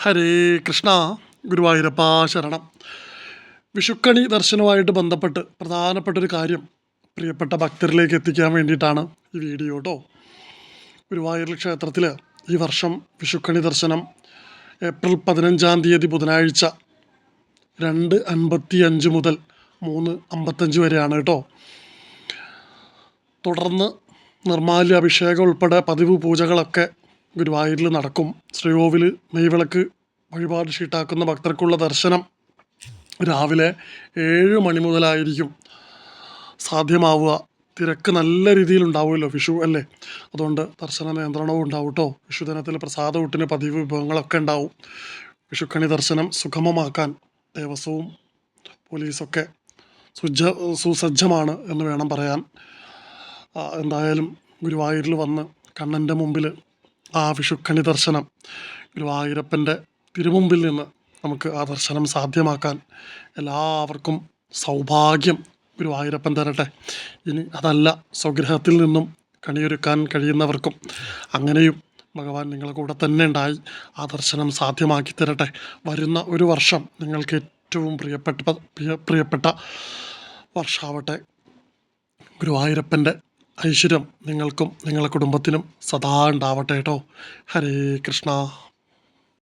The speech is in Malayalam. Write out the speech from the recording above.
ഹരേ കൃഷ്ണ. ഗുരുവായൂരപ്പ ശരണം. വിഷുക്കണി ദർശനവുമായിട്ട് ബന്ധപ്പെട്ട് പ്രധാനപ്പെട്ടൊരു കാര്യം പ്രിയപ്പെട്ട ഭക്തരിലേക്ക് എത്തിക്കാൻ വേണ്ടിയിട്ടാണ് ഈ വീഡിയോ കേട്ടോ. ഗുരുവായൂർ ക്ഷേത്രത്തിൽ ഈ വർഷം വിഷുക്കണി ദർശനം ഏപ്രിൽ 15 ബുധനാഴ്ച 2:55 മുതൽ 3:55 വരെയാണ് കേട്ടോ. തുടർന്ന് നിർമ്മാല്യ അഭിഷേകം ഉൾപ്പെടെ പതിവ് പൂജകളൊക്കെ ഗുരുവായൂരിൽ നടക്കും. ശ്രീകോവിൽ നെയ്വിളക്ക് വഴിപാട് ഷീട്ടാക്കുന്ന ഭക്തർക്കുള്ള ദർശനം രാവിലെ 7 മണി മുതലായിരിക്കും സാധ്യമാവുക. തിരക്ക് നല്ല രീതിയിൽ ഉണ്ടാവുമല്ലോ, വിഷു അല്ലേ, അതുകൊണ്ട് ദർശന നിയന്ത്രണവും ഉണ്ടാവും കേട്ടോ. വിഷുദിനത്തിൽ പ്രസാദ ഊട്ടിന് പതിവ് വിഭവങ്ങളൊക്കെ ഉണ്ടാവും. വിഷുക്കണി ദർശനം സുഗമമാക്കാൻ ദേവസ്വവും പോലീസൊക്കെ സുസജ്ജമാണ് എന്ന് വേണം പറയാൻ. എന്തായാലും ഗുരുവായൂരിൽ വന്ന് കണ്ണൻ്റെ മുമ്പിൽ ആ വിഷുക്കണി ദർശനം ഗുരുവായൂരപ്പൻ്റെ തിരുമുമ്പിൽ നിന്ന് നമുക്ക് ആ ദർശനം സാധ്യമാക്കാൻ എല്ലാവർക്കും സൗഭാഗ്യം ഗുരുവായൂരപ്പൻ തരട്ടെ. ഇനി അതല്ല, സ്വഗ്രഹത്തിൽ നിന്നും കണിയൊരുക്കാൻ കഴിയുന്നവർക്കും അങ്ങനെയും ഭഗവാൻ നിങ്ങളുടെ കൂടെ തന്നെ ഉണ്ടായി ആ ദർശനം സാധ്യമാക്കി തരട്ടെ. വരുന്ന ഒരു വർഷം നിങ്ങൾക്ക് ഏറ്റവും പ്രിയപ്പെട്ട വർഷാവട്ടെ. ഗുരുവായൂരപ്പൻ്റെ ഐശ്വര്യം നിങ്ങൾക്കും നിങ്ങളുടെ കുടുംബത്തിനും സദാ ഉണ്ടാവട്ടെ കേട്ടോ. ഹരേ കൃഷ്ണ.